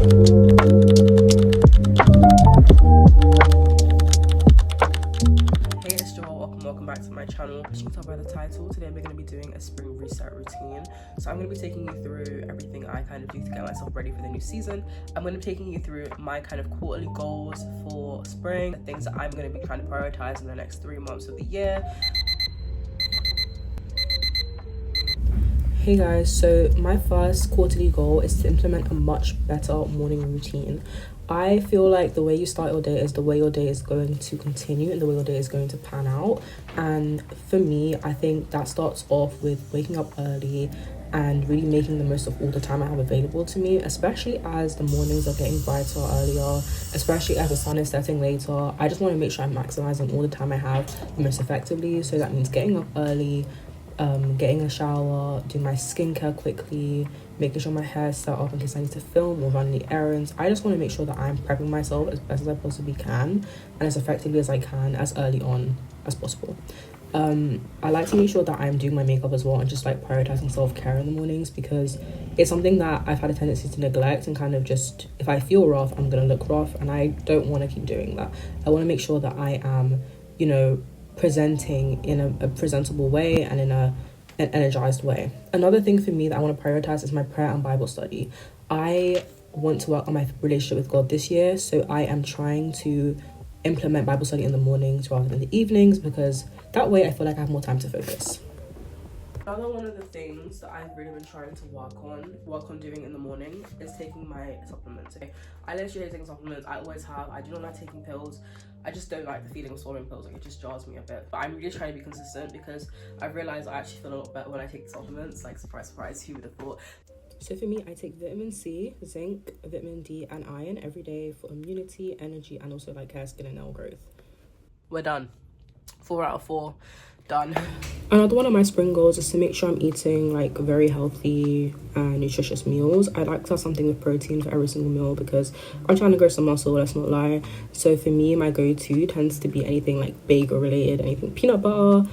Welcome back to my channel. As you can tell by the title, today we're going to be doing a spring reset routine. So I'm going to be taking you through everything I kind of do to get myself ready for the new season. I'm going to be taking you through my kind of quarterly goals for spring, the things that I'm going to be trying to prioritize in the next 3 months of the year. Hey guys, so my first quarterly goal is to implement a much better morning routine. I feel like the way you start your day is the way your day is going to continue and the way your day is going to pan out. And for me, I think that starts off with waking up early and really making the most of all the time I have available to me, especially as the mornings are getting brighter earlier, especially as the sun is setting later. I just want to make sure I'm maximizing all the time I have the most effectively. So that means getting up early, getting a shower, doing my skincare quickly, making sure my hair is set up in case I need to film or run any errands. I just want to make sure that I'm prepping myself as best as I possibly can and as effectively as I can, as early on as possible. I like to make sure that I'm doing my makeup as well and just like prioritizing self-care in the mornings, because it's something that I've had a tendency to neglect and kind of just, if I feel rough, I'm gonna look rough, and I don't want to keep doing that. I want to make sure that I am, you know, presenting in a presentable way and in an energized way. Another thing for me that I want to prioritize is my prayer and Bible study. I want to work on my relationship with God this year, so I am trying to implement Bible study in the mornings rather than the evenings, because that way I feel like I have more time to focus. Another one of the things that I've really been trying to work on doing in the morning is taking my supplements. Okay, I literally hate taking supplements. I always have. I do not like taking pills. I just don't like the feeling of swallowing pills. Like, it just jars me a bit. But I'm really trying to be consistent because I've realized I actually feel a lot better when I take supplements. Like, surprise, surprise, who would have thought? So for me, I take vitamin C, zinc, vitamin D, and iron every day for immunity, energy, and also like hair, skin, and nail growth. We're done. 4 out of 4. Done. Another one of my spring goals is to make sure I'm eating like very healthy and nutritious meals. I like to have something with protein for every single meal because I'm trying to grow some muscle, let's not lie. So for me, my go-to tends to be anything like bagel related, anything peanut butter,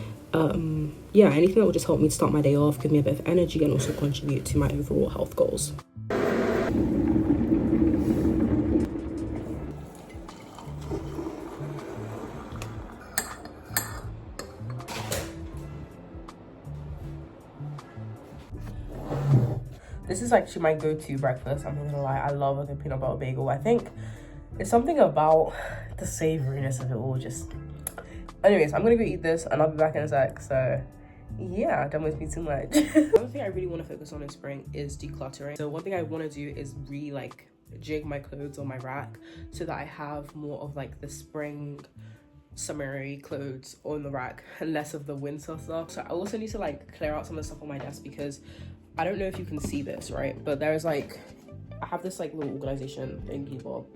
yeah, anything that will just help me start my day off, give me a bit of energy, and also contribute to my overall health goals. This is actually my go-to breakfast, I'm not gonna lie. I love a good peanut butter bagel. I think it's something about the savouriness of it all. Just, anyways, I'm gonna go eat this and I'll be back in a sec. So yeah, don't waste me too much. One thing I really want to focus on in spring is decluttering. So one thing I want to do is really like jig my clothes on my rack so that I have more of like the spring summery clothes on the rack and less of the winter stuff. So I also need to like clear out some of the stuff on my desk, because I don't know if you can see this, right? But there's like, I have this like little organization thing, people.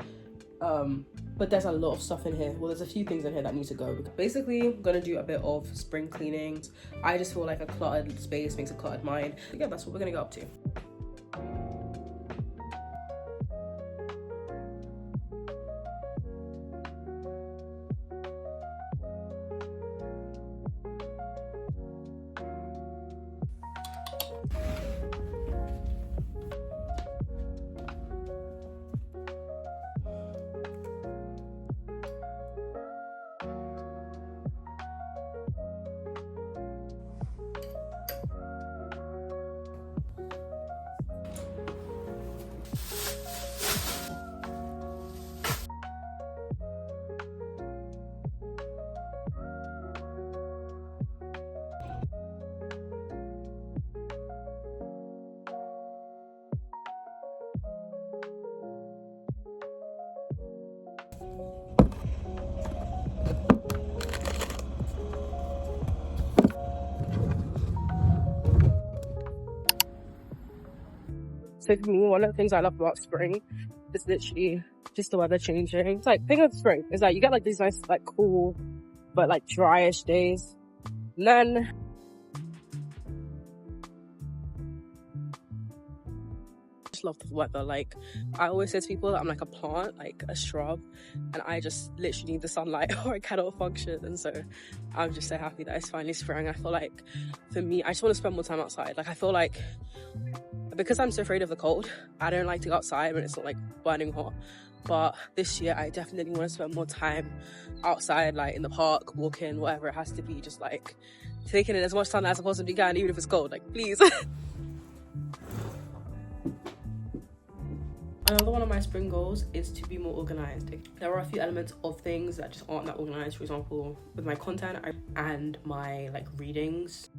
But there's a lot of stuff in here. Well, there's a few things in here that need to go. Basically, I'm gonna do a bit of spring cleaning. I just feel like a cluttered space makes a cluttered mind. But yeah, that's what we're gonna go up to. So for me, one of the things I love about spring is literally just the weather changing. It's like, thing of spring is like you get like these nice like cool but like dryish days, and then I just love the weather. Like, I always say to people that I'm like a plant, like a shrub, and I just literally need the sunlight or I cannot function. And so I'm just so happy that it's finally spring. I feel like for me, I just want to spend more time outside. Like, I feel like because I'm so afraid of the cold, I don't like to go outside when it's not like burning hot. But this year I definitely want to spend more time outside, like in the park, walking, whatever it has to be, just like taking in as much sun as I possibly can, even if it's cold, like please. Another one of my spring goals is to be more organized. There are a few elements of things that just aren't that organized. For example, with my content and my like readings.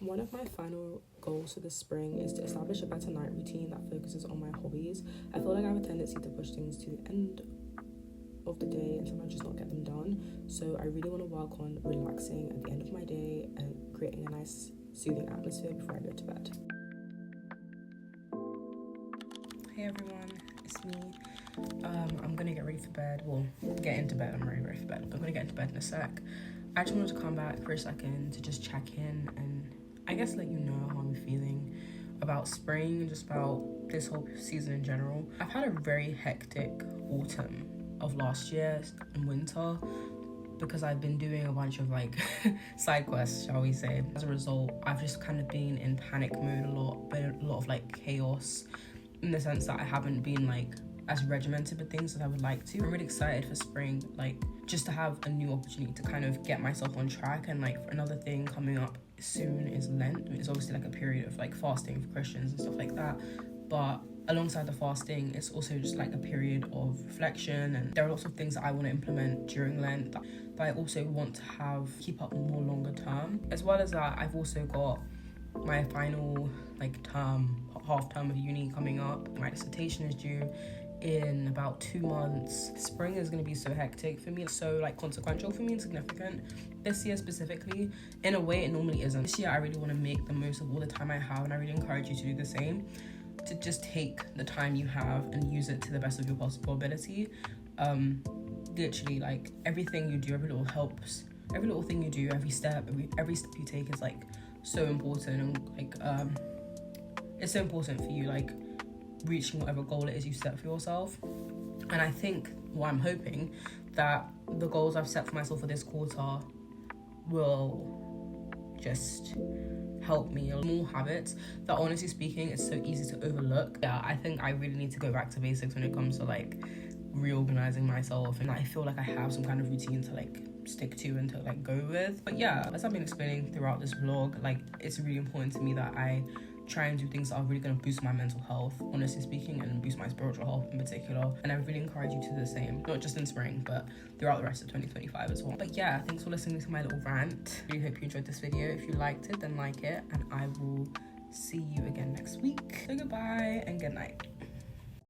One of my final goals for this spring is to establish a better night routine that focuses on my hobbies. I feel like I have a tendency to push things to the end of the day and sometimes just not get them done. So I really want to work on relaxing at the end of my day and creating a nice soothing atmosphere before I go to bed. Hey everyone, it's me. I'm gonna get ready for bed. Well, get into bed. I'm already ready for bed, but I'm gonna get into bed in a sec. I just wanted to come back for a second to just check in and I guess let you know how I'm feeling about spring and just about this whole season in general. I've had a very hectic autumn of last year and winter because I've been doing a bunch of like side quests, shall we say. As a result, I've just kind of been in panic mode a lot of like chaos, in the sense that I haven't been like as regimented with things as I would like to. I'm really excited for spring, like just to have a new opportunity to kind of get myself on track. And like another thing coming up soon is Lent. It's obviously like a period of like fasting for Christians and stuff like that, but alongside the fasting, it's also just like a period of reflection, and there are lots of things that I want to implement during Lent that I also want to keep up more longer term. As well as that, I've also got my final like half term of uni coming up. My dissertation is due in about 2 months. Spring is going to be so hectic for me, so like consequential for me and significant. This year specifically, in a way it normally isn't. This year I really want to make the most of all the time I have, and I really encourage you to do the same, to just take the time you have and use it to the best of your possible ability. Literally, like everything you do, every little thing you do, every step you take is like so important, and like it's so important for you like reaching whatever goal it is you set for yourself. And I think, well, I'm hoping that the goals I've set for myself for this quarter will just help me. Small habits that, honestly speaking, it's so easy to overlook. Yeah, I think I really need to go back to basics when it comes to like reorganizing myself, and I feel like I have some kind of routine to like stick to and to like go with. But yeah, as I've been explaining throughout this vlog, like it's really important to me that I try and do things that are really going to boost my mental health, honestly speaking, and boost my spiritual health in particular. And I really encourage you to do the same, not just in spring, but throughout the rest of 2025 as well. But yeah, thanks for listening to my little rant. Really hope you enjoyed this video. If you liked it, then like it, and I will see you again next week. So goodbye and good night.